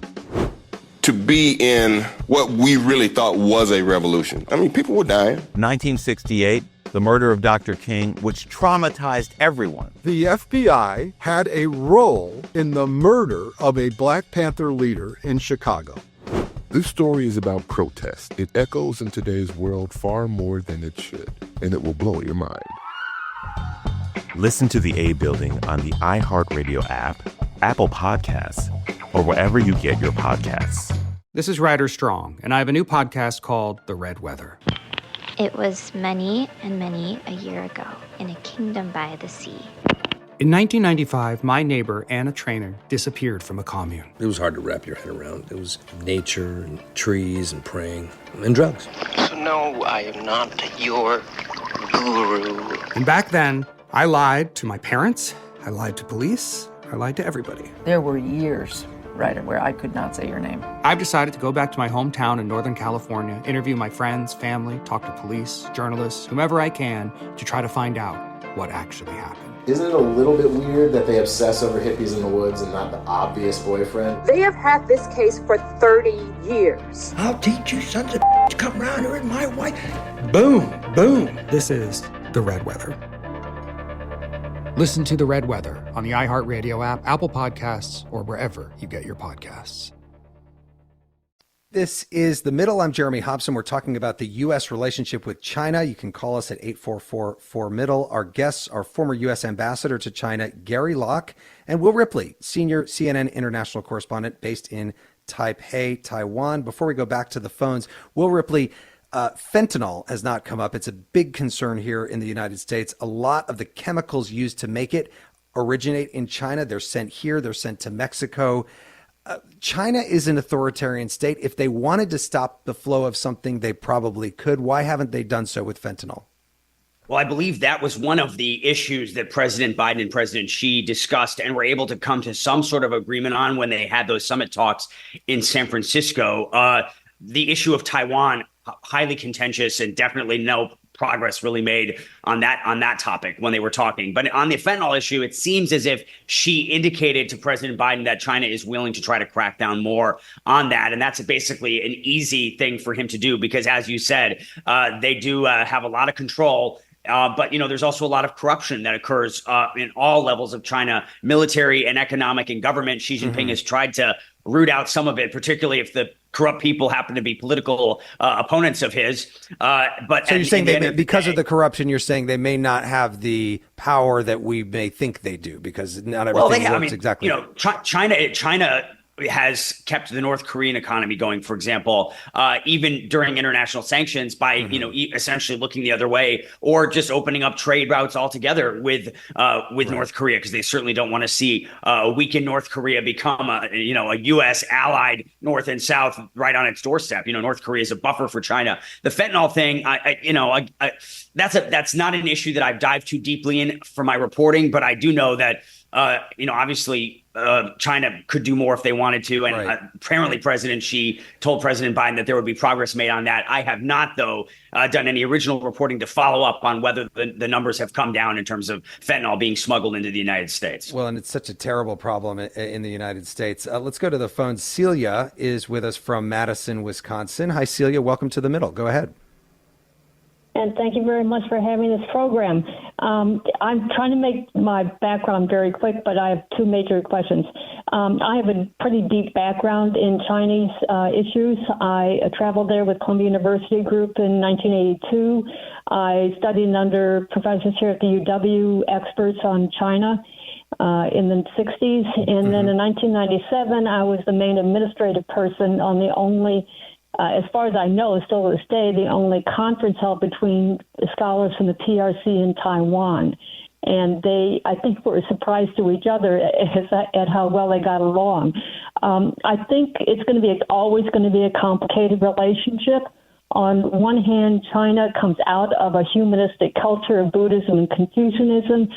Speaker 17: To be in what we really thought was a revolution. I mean, people were dying.
Speaker 20: 1968, the murder of Dr. King, which traumatized everyone.
Speaker 21: The FBI had a role in the murder of a Black Panther leader in Chicago.
Speaker 19: This story is about protest. It echoes in today's world far more than it should, and it will blow your mind.
Speaker 18: Listen to the A Building on the iHeartRadio app, Apple Podcasts, or wherever you get your podcasts.
Speaker 22: This is Ryder Strong, and I have a new podcast called The Red Weather.
Speaker 23: It was many and many a year ago in a kingdom by the sea.
Speaker 22: In 1995, my neighbor, Anna Trainer, disappeared from a commune.
Speaker 24: It was hard to wrap your head around. It was nature and trees and praying and drugs.
Speaker 25: So no, I am not your guru.
Speaker 22: And back then, I lied to my parents, I lied to police, I lied to everybody.
Speaker 26: There were years, Ryder, where I could not say your name.
Speaker 22: I've decided to go back to my hometown in Northern California, interview my friends, family, talk to police, journalists, whomever I can, to try to find out what actually happened.
Speaker 11: Isn't it a little bit weird that they obsess over hippies in the woods and not the obvious boyfriend?
Speaker 27: They have had this case for 30 years.
Speaker 10: I'll teach you sons of to come around here and my wife. Boom, boom.
Speaker 22: This is The Red Weather. Listen to The Red Weather on the iHeartRadio app, Apple Podcasts, or wherever you get your podcasts.
Speaker 8: This is The Middle. I'm Jeremy Hobson. We're talking about the U.S. relationship with China. You can call us at 844-4MIDDLE. Our guests are former U.S. Ambassador to China, Gary Locke, and Will Ripley, senior CNN international correspondent based in Taipei, Taiwan. Before we go back to the phones, Will Ripley, fentanyl has not come up. It's a big concern here in the United States. A lot of the chemicals used to make it originate in China. They're sent here. They're sent to Mexico. China is an authoritarian state. If they wanted to stop the flow of something, they probably could. Why haven't they done so with fentanyl?
Speaker 14: Well, I believe that was one of the issues that President Biden and President Xi discussed and were able to come to some sort of agreement on when they had those summit talks in San Francisco. The issue of Taiwan, highly contentious, and definitely no progress really made on that topic when they were talking. But on the fentanyl issue, it seems as if she indicated to President Biden that China is willing to try to crack down more on that. And that's basically an easy thing for him to do because, as you said, they do have a lot of control. But, you know, there's also a lot of corruption that occurs in all levels of China, military and economic and government. Xi Jinping has tried to root out some of it, particularly if the corrupt people happen to be political opponents of his. But
Speaker 8: so you're saying because of the corruption, you're saying they may not have the power that we may think they do because not everything works exactly.
Speaker 14: You know, China has kept the North Korean economy going, for example, even during international sanctions by, essentially looking the other way or just opening up trade routes altogether with North Korea, because they certainly don't want to see a weakened North Korea become a U.S. allied North and South right on its doorstep. North Korea is a buffer for China. The fentanyl thing, that's not an issue that I've dived too deeply in for my reporting, but I do know that, obviously, China could do more if they wanted to. And apparently President Xi told President Biden that there would be progress made on that. I have not, though, done any original reporting to follow up on whether the numbers have come down in terms of fentanyl being smuggled into the United States.
Speaker 8: Well, and it's such a terrible problem in the United States. Let's go to the phone. Celia is with us from Madison, Wisconsin. Hi, Celia. Welcome to The Middle. Go ahead.
Speaker 1: And thank you very much for having this program. I'm trying to make my background very quick, but I have two major questions. I have a pretty deep background in Chinese issues. I traveled there with Columbia University Group in 1982. I studied under professors here at the UW, experts on China in the 60s. And then in 1997, I was the main administrative person on the only as far as I know, still to this day, the only conference held between scholars from the PRC in Taiwan. And they, I think, were surprised to each other at how well they got along. I think it's going to be always going to be a complicated relationship. On one hand, China comes out of a humanistic culture of Buddhism and Confucianism,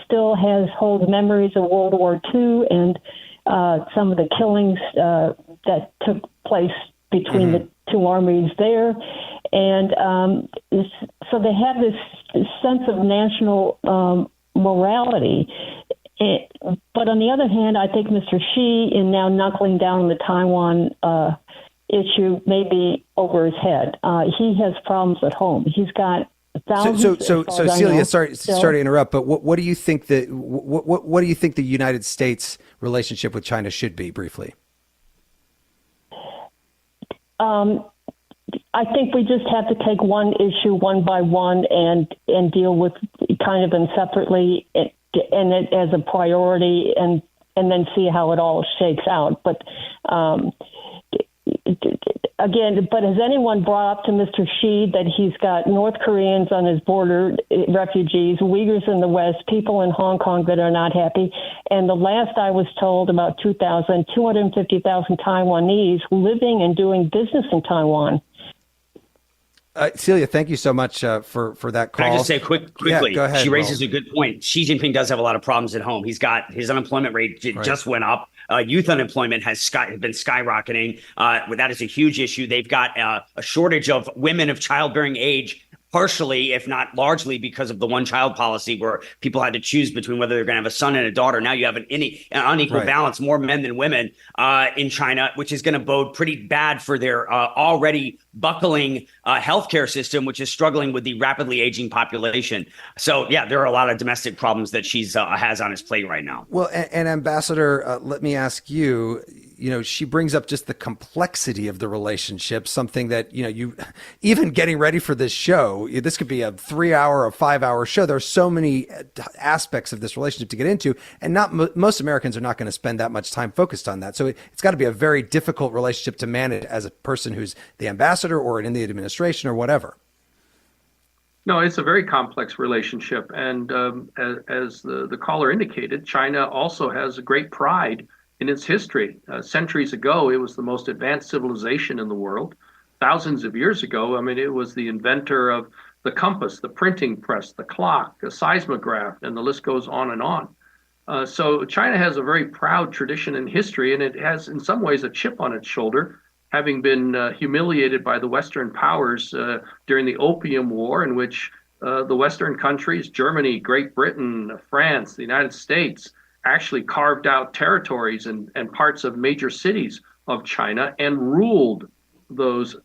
Speaker 1: still holds memories of World War II and some of the killings that took place between the two armies there. And so they have this sense of national morality. But on the other hand, I think Mr. Xi, in now knuckling down on the Taiwan issue, may be over his head. He has problems at home. He's got thousands.
Speaker 8: So Celia, sorry to interrupt, but what do you think what do you think the United States relationship with China should be, briefly?
Speaker 1: I think we just have to take one issue one by one and deal with kind of them separately and it as a priority and then see how it all shakes out. But again, has anyone brought up to Mr. Xi that he's got North Koreans on his border, refugees, Uyghurs in the West, people in Hong Kong that are not happy? And the last I was told, about 250,000 Taiwanese living and doing business in Taiwan.
Speaker 8: Celia, thank you so much for that call.
Speaker 14: Can I just say quickly?
Speaker 8: Yeah, go ahead,
Speaker 14: she raises a good point. Xi Jinping does have a lot of problems at home. He's got his unemployment rate just went up. Youth unemployment has been skyrocketing. That is a huge issue. They've got a shortage of women of childbearing age, partially, if not largely, because of the one-child policy where people had to choose between whether they're going to have a son and a daughter. Now you have an unequal balance, more men than women in China, which is going to bode pretty bad for their already buckling healthcare system, which is struggling with the rapidly aging population. So, yeah, there are a lot of domestic problems that she has on his plate right now.
Speaker 8: Well, and Ambassador, let me ask you, she brings up just the complexity of the relationship, something that, you even getting ready for this show, this could be a 3-hour or 5-hour show. There are so many aspects of this relationship to get into, and most Americans are not going to spend that much time focused on that. So it's got to be a very difficult relationship to manage as a person who's the ambassador or in the administration or whatever.
Speaker 5: No, it's a very complex relationship. And as the caller indicated, China also has a great pride in its history. Centuries ago, it was the most advanced civilization in the world. Thousands of years ago, it was the inventor of the compass, the printing press, the clock, the seismograph, and the list goes on and on. So China has a very proud tradition and history, and it has in some ways a chip on its shoulder, having been humiliated by the Western powers during the Opium War, in which the Western countries, Germany, Great Britain, France, the United States, actually carved out territories and parts of major cities of China and ruled those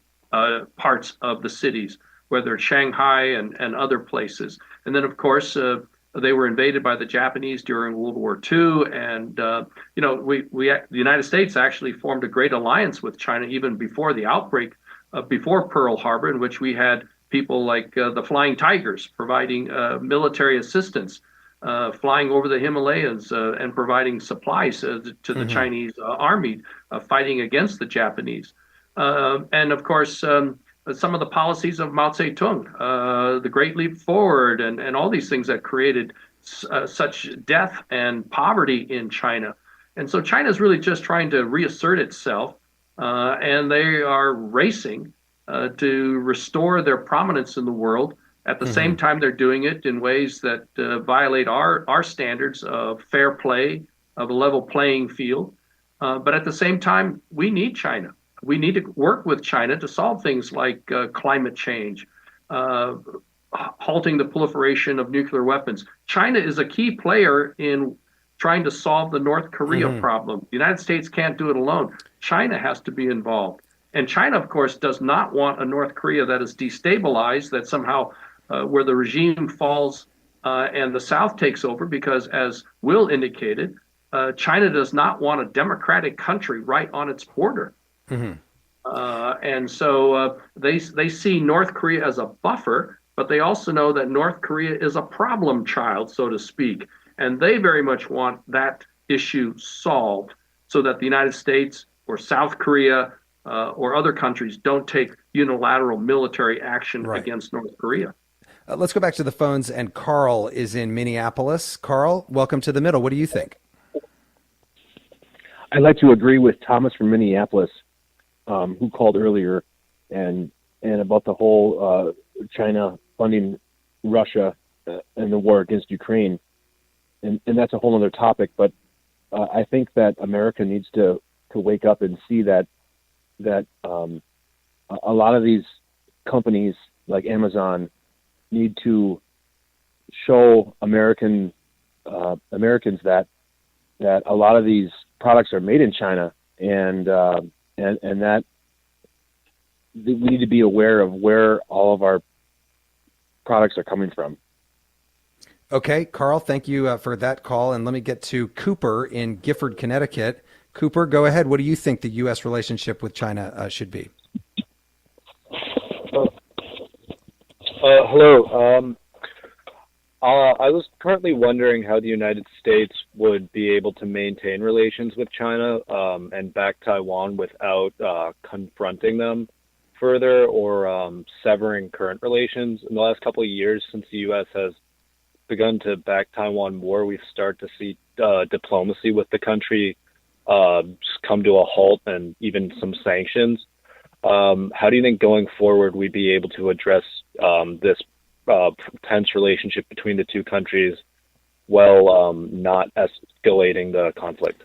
Speaker 5: parts of the cities, whether it's Shanghai and other places. And then, of course, they were invaded by the Japanese during World War II. And, the United States actually formed a great alliance with China even before the outbreak, before Pearl Harbor, in which we had people like the Flying Tigers providing military assistance, flying over the Himalayas and providing supplies to the Chinese army fighting against the Japanese. And of course, some of the policies of Mao Zedong, the Great Leap Forward, and all these things that created such death and poverty in China. And so China is really just trying to reassert itself, and they are racing to restore their prominence in the world. At the same time, they're doing it in ways that violate our standards of fair play, of a level playing field. But at the same time, we need China. We need to work with China to solve things like climate change, halting the proliferation of nuclear weapons. China is a key player in trying to solve the North Korea problem. The United States can't do it alone. China has to be involved. And China, of course, does not want a North Korea that is destabilized, that somehow where the regime falls and the South takes over, because as Will indicated, China does not want a democratic country right on its border. And so they see North Korea as a buffer, but they also know that North Korea is a problem child, so to speak. And they very much want that issue solved so that the United States or South Korea or other countries don't take unilateral military action against North Korea.
Speaker 8: Let's go back to the phones, and Carl is in Minneapolis. Carl, welcome to The Middle. What do you think?
Speaker 4: I'd like to agree with Thomas from Minneapolis, who called earlier, and about the whole China funding Russia and the war against Ukraine, and that's a whole other topic. But I think that America needs to wake up and see that a lot of these companies like Amazon need to show Americans that a lot of these products are made in China, and that we need to be aware of where all of our products are coming from.
Speaker 8: Okay, Carl, thank you for that call. And let me get to Cooper in Gifford, Connecticut. Cooper, go ahead. What do you think the U.S. relationship with China should be?
Speaker 6: Hello. I was currently wondering how the United States would be able to maintain relations with China and back Taiwan without confronting them further or severing current relations. In the last couple of years, since the U.S. has begun to back Taiwan more, we've started to see diplomacy with the country come to a halt, and even some sanctions. How do you think going forward we'd be able to address this tense relationship between the two countries while not escalating the conflict?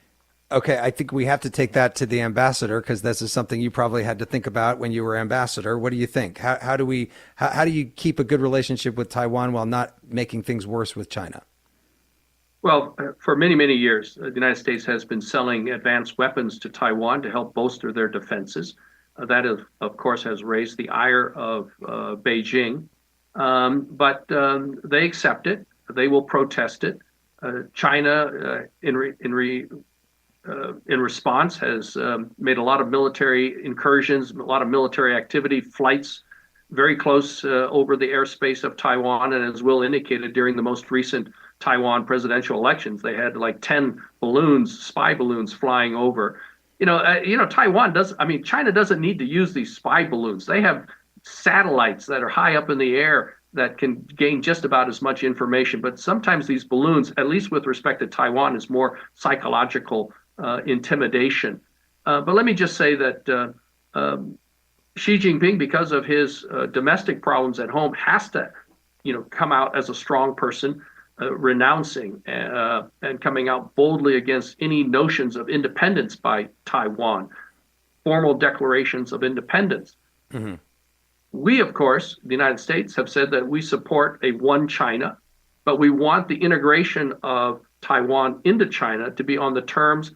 Speaker 8: Okay, I think we have to take that to the ambassador, because this is something you probably had to think about when you were ambassador. What do you think? How do you keep a good relationship with Taiwan while not making things worse with China?
Speaker 5: Well, for many, many years, the United States has been selling advanced weapons to Taiwan to help bolster their defenses. That, of course, has raised the ire of Beijing. But they accept it. They will protest it. China, in response, has made a lot of military incursions, a lot of military activity, flights very close over the airspace of Taiwan. And as Will indicated, during the most recent Taiwan presidential elections, they had like 10 balloons, spy balloons, flying over. China doesn't need to use these spy balloons. They have satellites that are high up in the air that can gain just about as much information. But sometimes these balloons, at least with respect to Taiwan, is more psychological intimidation. But let me just say that Xi Jinping, because of his domestic problems at home, has to, come out as a strong person, renouncing and coming out boldly against any notions of independence by Taiwan, formal declarations of independence. Mm-hmm. We, of course, the United States, have said that we support a one China, but we want the integration of Taiwan into China to be on the terms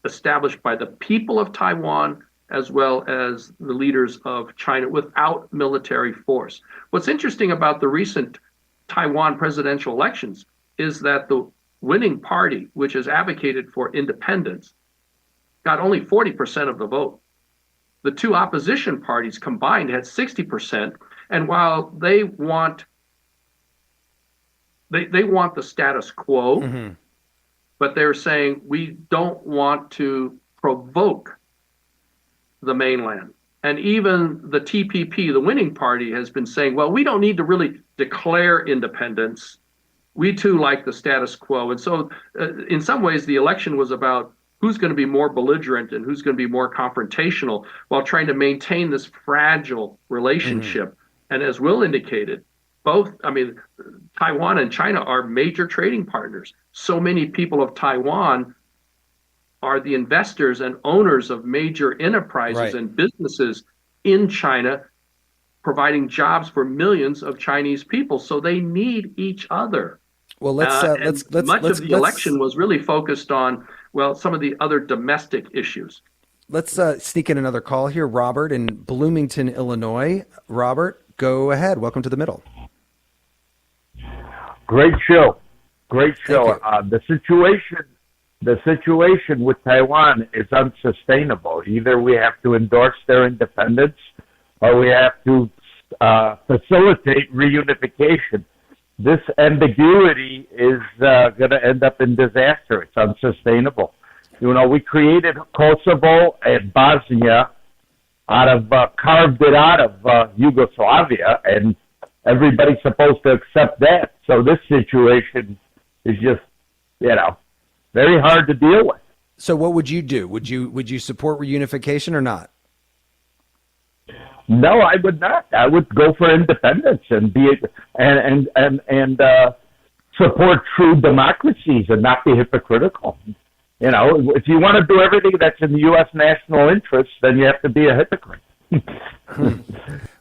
Speaker 5: established by the people of Taiwan as well as the leaders of China, without military force. What's interesting about the recent Taiwan presidential elections is that the winning party, which has advocated for independence, got only 40% of the vote. The two opposition parties combined had 60%, and while they want the status quo, mm-hmm. but they're saying we don't want to provoke the mainland. And even the TPP, the winning party, has been saying, well, we don't need to really declare independence. We too like the status quo. And so in some ways, the election was about who's going to be more belligerent and who's going to be more confrontational while trying to maintain this fragile relationship. Mm-hmm. And as Will indicated, Taiwan and China are major trading partners. So many people of Taiwan are the investors and owners of major enterprises and businesses in China, providing jobs for millions of Chinese people. So they need each other.
Speaker 8: Well,
Speaker 5: much of the election was really focused on, well, some of the other domestic issues.
Speaker 8: Let's sneak in another call here. Robert in Bloomington, Illinois. Robert, go ahead. Welcome to the middle.
Speaker 3: Great show. The situation with Taiwan is unsustainable. Either we have to endorse their independence or we have to facilitate reunification. This ambiguity is going to end up in disaster. It's unsustainable. We created Kosovo and Bosnia carved it out of Yugoslavia, and everybody's supposed to accept that. So this situation is just, very hard to deal with.
Speaker 8: So what would you do? Would you support reunification or not?
Speaker 3: No, I would not. I would go for independence and support true democracies and not be hypocritical. If you want to do everything that's in the U.S. national interest, then you have to be a hypocrite.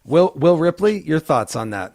Speaker 8: Will Ripley, your thoughts on that?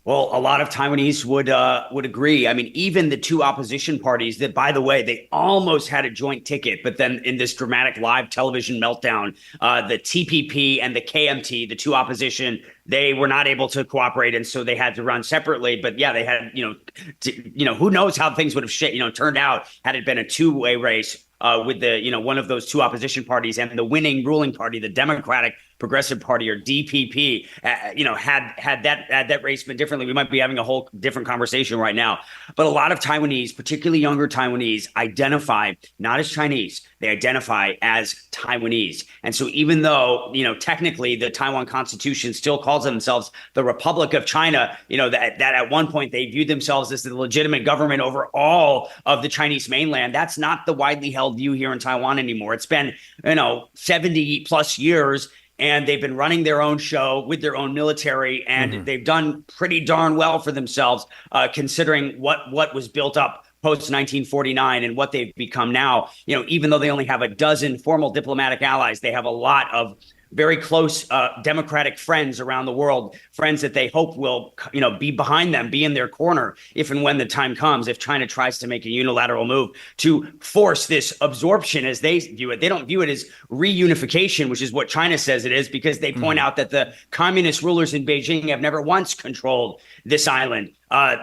Speaker 14: Well, a lot of Taiwanese would agree. I mean, even the two opposition parties that, by the way, they almost had a joint ticket, but then in this dramatic live television meltdown, the TPP and the KMT, the two opposition, they were not able to cooperate, and so they had to run separately. But yeah, they had, who knows how things would have turned out had it been a two-way race with the, one of those two opposition parties and the winning ruling party, the Democratic Progressive Party, or DPP, had that race been differently, we might be having a whole different conversation right now. But a lot of Taiwanese, particularly younger Taiwanese, identify not as Chinese, they identify as Taiwanese. And so even though, technically the Taiwan Constitution still calls themselves the Republic of China, that at one point they viewed themselves as the legitimate government over all of the Chinese mainland, that's not the widely held view here in Taiwan anymore. It's been, 70 plus years. And they've been running their own show with their own military, and they've done pretty darn well for themselves, considering what was built up post 1949 and what they've become now. Even though they only have a dozen formal diplomatic allies, they have a lot of very close democratic friends around the world, friends that they hope will, be behind them, be in their corner if and when the time comes, if China tries to make a unilateral move to force this absorption as they view it. They don't view it as reunification, which is what China says it is, because they point out that the communist rulers in Beijing have never once controlled this island.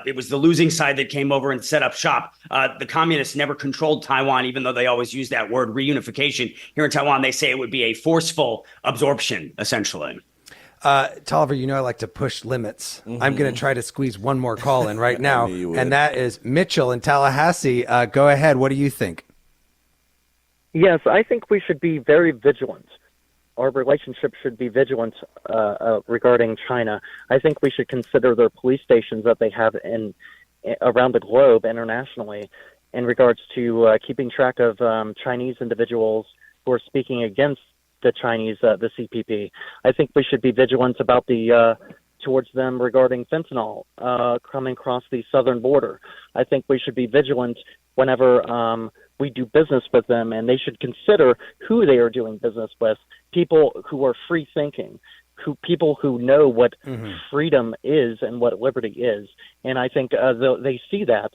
Speaker 14: It was the losing side that came over and set up shop. The communists never controlled Taiwan, even though they always use that word reunification. Here in Taiwan, they say it would be a forceful absorption, essentially.
Speaker 8: Tolliver, I like to push limits. I'm going to try to squeeze one more call in right now, and that is Mitchell in Tallahassee. Go ahead. What do you think?
Speaker 7: Yes, I think we should be very vigilant. Our relationship should be vigilant regarding China. I think we should consider their police stations that they have around the globe internationally in regards to keeping track of Chinese individuals who are speaking against the Chinese, the CPP. I think we should be vigilant about towards them regarding fentanyl coming across the southern border. I think we should be vigilant whenever we do business with them, and they should consider who they are doing business with, people who are free thinking, people who know what freedom is and what liberty is. And I think they see that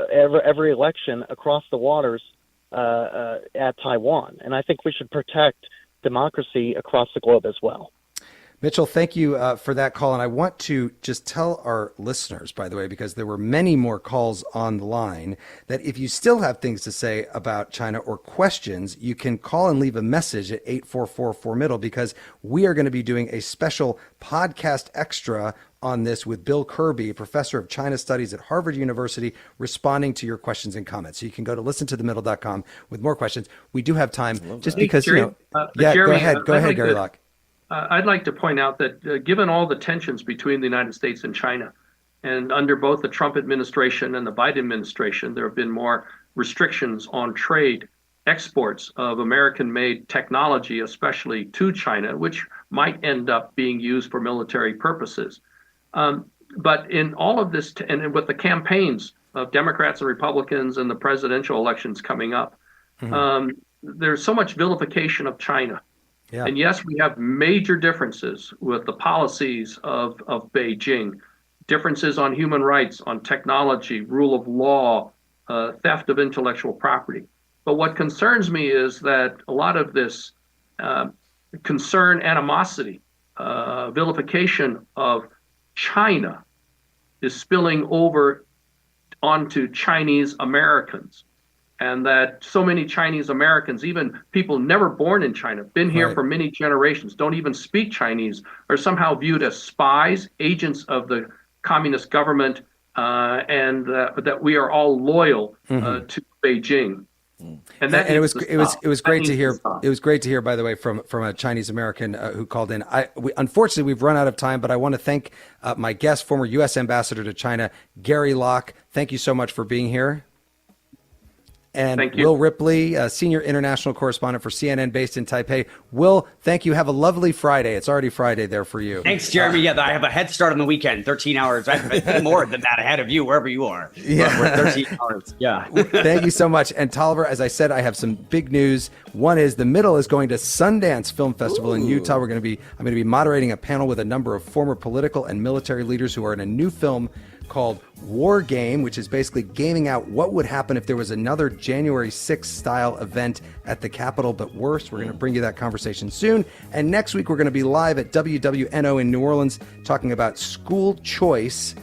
Speaker 7: every election across the waters at Taiwan. And I think we should protect democracy across the globe as well.
Speaker 8: Mitchell, thank you for that call. And I want to just tell our listeners, by the way, because there were many more calls on the line, that if you still have things to say about China or questions, you can call and leave a message at 844-4MIDDLE, because we are going to be doing a special podcast extra on this with Bill Kirby, a professor of China Studies at Harvard University, responding to your questions and comments. So you can go to listentothemiddle.com with more questions. We do have time, just because,
Speaker 5: Jeremy,
Speaker 8: Jeremy, go ahead, Gary Locke.
Speaker 5: I'd like to point out that given all the tensions between the United States and China, and under both the Trump administration and the Biden administration, there have been more restrictions on trade, exports of American-made technology, especially to China, which might end up being used for military purposes. But in all of this, and with the campaigns Democrats and Republicans and the presidential elections coming up. There's so much vilification of China.
Speaker 8: Yeah.
Speaker 5: And yes, we have major differences with the policies of Beijing, differences on human rights, on technology, rule of law, theft of intellectual property. But what concerns me is that a lot of this concern, animosity, vilification of China is spilling over onto Chinese Americans. And that so many Chinese Americans, even people never born in China, been here for many generations, don't even speak Chinese, are somehow viewed as spies, agents of the communist government, and that we are all loyal to Beijing. And it
Speaker 8: was great to hear. It was great to hear, by the way, from a Chinese American who called in. Unfortunately, we've run out of time, but I want to thank my guest, former U.S. Ambassador to China, Gary Locke. Thank you so much for being here. And Will Ripley, senior international correspondent for CNN based in Taipei. Will, thank you. Have a lovely Friday. It's already Friday there for you.
Speaker 14: Thanks, Jeremy. Yeah, I have a head start on the weekend, 13 hours. I have more than that ahead of you, wherever you are.
Speaker 8: Yeah.
Speaker 14: We're 13 hours. Yeah.
Speaker 8: Thank you so much. And Tolliver, as I said, I have some big news. One is The Middle is going to Sundance Film Festival in Utah. I'm going to be moderating a panel with a number of former political and military leaders who are in a new film called War Game, which is basically gaming out what would happen if there was another January 6th style event at the Capitol, but worse. We're going to bring you that conversation soon. And next week, we're going to be live at WWNO in New Orleans talking about school choice.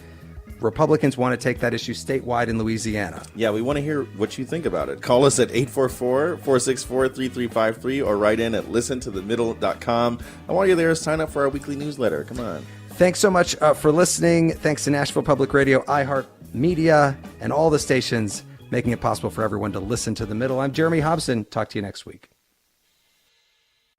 Speaker 8: Republicans want to take that issue statewide in Louisiana.
Speaker 2: Yeah, we want to hear what you think about it. Call us at 844-464-3353 or write in at listentothemiddle.com. And while you're there, sign up for our weekly newsletter. Come on.
Speaker 8: Thanks so much for listening. Thanks to Nashville Public Radio, iHeart Media, and all the stations making it possible for everyone to listen to The Middle. I'm Jeremy Hobson. Talk to you next week.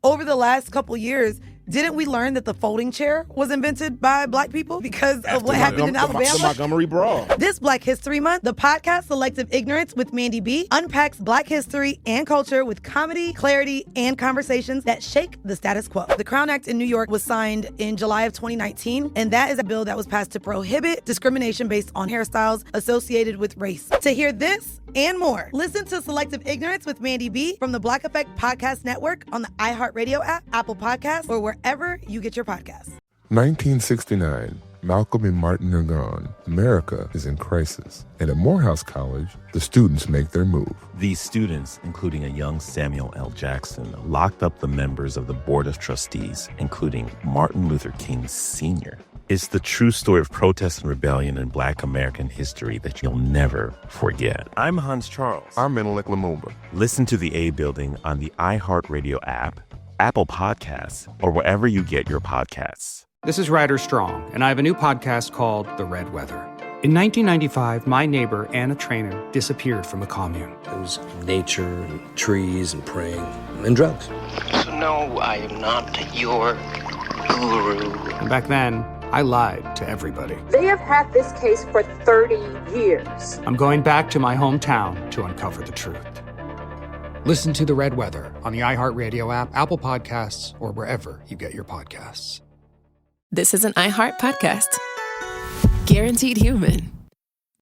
Speaker 9: Over the last couple years, didn't we learn that the folding chair was invented by Black people because of what happened in Alabama?
Speaker 2: The Montgomery Brawl.
Speaker 9: This Black History Month, the podcast Selective Ignorance with Mandy B unpacks Black history and culture with comedy, clarity, and conversations that shake the status quo. The Crown Act in New York was signed in July of 2019, and that is a bill that was passed to prohibit discrimination based on hairstyles associated with race. To hear this and more, listen to Selective Ignorance with Mandy B from the Black Effect Podcast Network on the iHeartRadio app, Apple Podcasts, or wherever you get your podcasts.
Speaker 19: 1969, Malcolm and Martin are gone. America is in crisis. And at Morehouse College, the students make their move.
Speaker 18: These students, including a young Samuel L. Jackson, locked up the members of the Board of Trustees, including Martin Luther King Sr. It's the true story of protest and rebellion in Black American history that you'll never forget. I'm Hans Charles.
Speaker 19: I'm Menelik Lumumba.
Speaker 18: Listen to The A Building on the iHeartRadio app, Apple Podcasts, or wherever you get your podcasts.
Speaker 22: This is Ryder Strong, and I have a new podcast called The Red Weather. In 1995, my neighbor, Anna Trainer, disappeared from a commune.
Speaker 24: It was nature and trees and praying and drugs.
Speaker 25: So no, I am not your guru.
Speaker 22: And back then, I lied to everybody.
Speaker 27: They have had this case for 30 years.
Speaker 22: I'm going back to my hometown to uncover the truth. Listen to The Red Weather on the iHeartRadio app, Apple Podcasts, or wherever you get your podcasts.
Speaker 12: This is an iHeart podcast. Guaranteed Human.